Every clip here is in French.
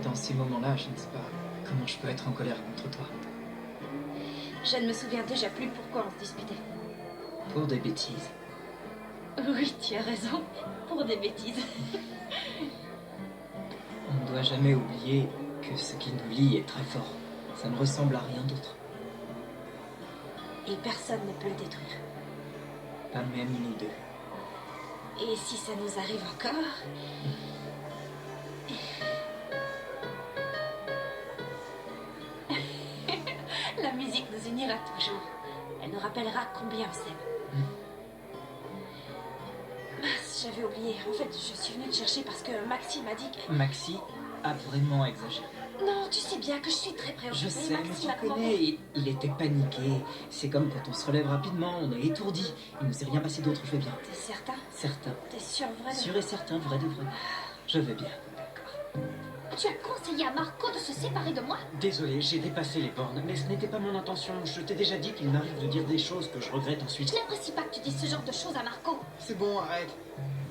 Dans ces moments-là, je ne sais pas comment je peux être en colère contre toi. Je ne me souviens déjà plus pourquoi on se disputait. Pour des bêtises. Oui, tu as raison. Pour des bêtises. On ne doit jamais oublier que ce qui nous lie est très fort. Ça ne ressemble à rien d'autre. Et personne ne peut le détruire. Pas même nous deux. Et si ça nous arrive encore... La musique nous unira toujours. Elle nous rappellera combien on s'aime. Mince, j'avais oublié. En fait, je suis venue te chercher parce que Maxime m'a dit que... Maxi a vraiment exagéré. Non, tu sais bien que je suis très préoccupée. Je sais, mais Maxime tu m'a connais, demandé... il était paniqué. C'est comme quand on se relève rapidement, on est étourdi. Il ne s'est rien passé d'autre, je vais bien. T'es certain? Certain. T'es sûr, vrai? Sûr et certain, vrai de vrai. Je vais bien. Tu as conseillé à Marco de se séparer de moi? Désolé, j'ai dépassé les bornes, mais ce n'était pas mon intention. Je t'ai déjà dit qu'il m'arrive de dire des choses que je regrette ensuite. Je n'apprécie pas que tu dises ce genre de choses à Marco. C'est bon, arrête.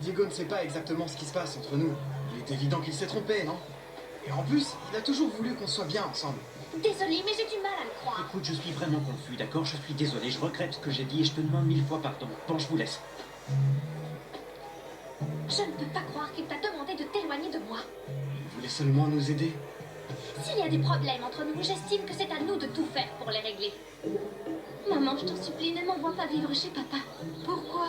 Diego ne sait pas exactement ce qui se passe entre nous. Il est évident qu'il s'est trompé, non? Et en plus, il a toujours voulu qu'on soit bien ensemble. Désolée, mais j'ai du mal à le croire. Écoute, je suis vraiment confus, d'accord? Je suis désolé, je regrette ce que j'ai dit et je te demande 1000 fois pardon. Bon, je vous laisse. Je ne peux pas croire qu'il t'a demandé de t'éloigner de moi. Il voulait seulement nous aider. S'il y a des problèmes entre nous, j'estime que c'est à nous de tout faire pour les régler. Maman, je t'en supplie, ne m'envoie pas vivre chez papa. Pourquoi?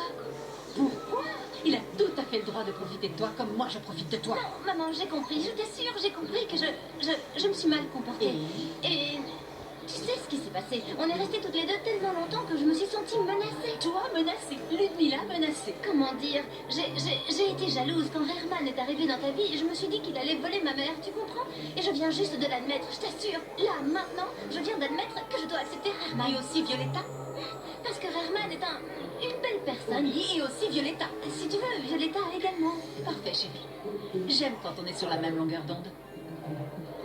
Pourquoi? Il a tout à fait le droit de profiter de toi comme moi je profite de toi. Non, maman, j'ai compris, je t'assure, j'ai compris que je me suis mal comportée. Et tu sais ce qui s'est passé? On est restés toutes les deux tellement longtemps que je me suis sentie menacée. Toi menacée, Ludmilla menacée. Comment dire? J'ai été jalouse quand Herman est arrivé dans ta vie et je me suis dit qu'il allait voler ma mère, tu comprends? Et je viens juste de l'admettre, je t'assure. Là, maintenant, je viens d'admettre que je dois accepter Herman. Et aussi Violetta. Parce que Herman est une belle personne. Oui, et aussi Violetta. Si tu veux, Violetta également. Parfait, chérie. J'aime quand on est sur la même longueur d'onde.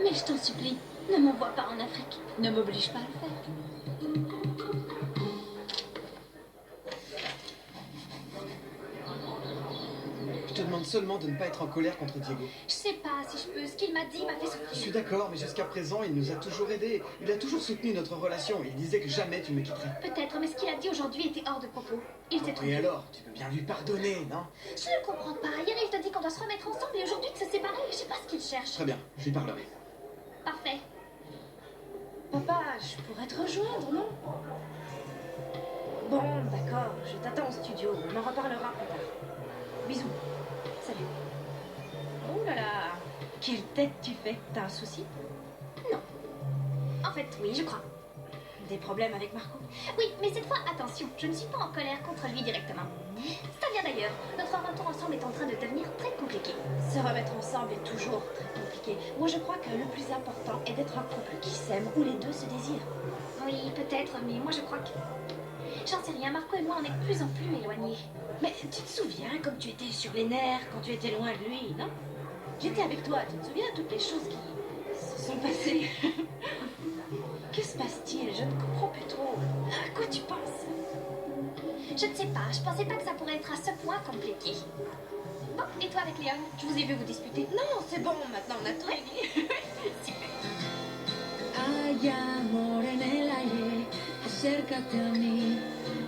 Mais je t'en supplie, ne m'envoie pas en Afrique. Ne m'oblige pas à le faire. Je te demande seulement de ne pas être en colère contre Diego. Je sais pas si je peux. Ce qu'il m'a dit m'a fait Je suis souffrir. d'accord, mais jusqu'à présent, il nous a toujours aidés. Il a toujours soutenu notre relation. Il disait que jamais tu me quitterais. Peut-être, mais ce qu'il a dit aujourd'hui était hors de propos. Il s'est Et trompé. alors, tu peux bien lui pardonner, non? Je ne comprends pas. Hier, il te dit qu'on doit se remettre ensemble et aujourd'hui de se séparer. Je sais pas ce qu'il cherche. Très bien, je lui parlerai. Parfait. Papa, je pourrais te rejoindre, non? Bon, d'accord, je t'attends au studio. On en reparlera plus tard. Bisous. Salut. Oh là là, quelle tête tu fais? T'as un souci? En fait, oui, je crois. Des problèmes avec Marco? Oui, mais cette fois, attention, je ne suis pas en colère contre lui directement. Ça vient d'ailleurs. Notre retour ensemble est en train de devenir très compliqué. Se remettre ensemble est toujours très compliqué. Moi, je crois que le plus important est d'être un couple qui s'aime, où les deux se désirent. Oui, peut-être, mais moi je crois que... J'en sais rien, Marco et moi, on est de plus en plus éloignés. Mais tu te souviens comme tu étais sur les nerfs quand tu étais loin de lui, non? J'étais avec toi, tu te souviens toutes les choses qui se sont passées? Que se passe-t-il? Je ne comprends plus trop. À quoi tu penses? Je ne sais pas, je pensais pas que ça pourrait être à ce point compliqué. Bon, et toi avec Léon? Je vous ai vu vous disputer. Non, c'est bon, maintenant on a tout réglé. Hay amor en el aire, acércate a mí,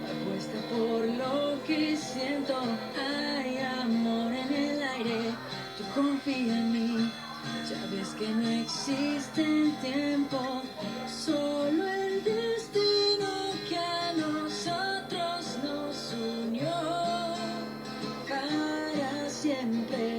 apuesta por lo que siento. Hay amor en el aire, tú confía en mí, sabes que no existe el tiempo, solo el destino que a nosotros nos unió para siempre.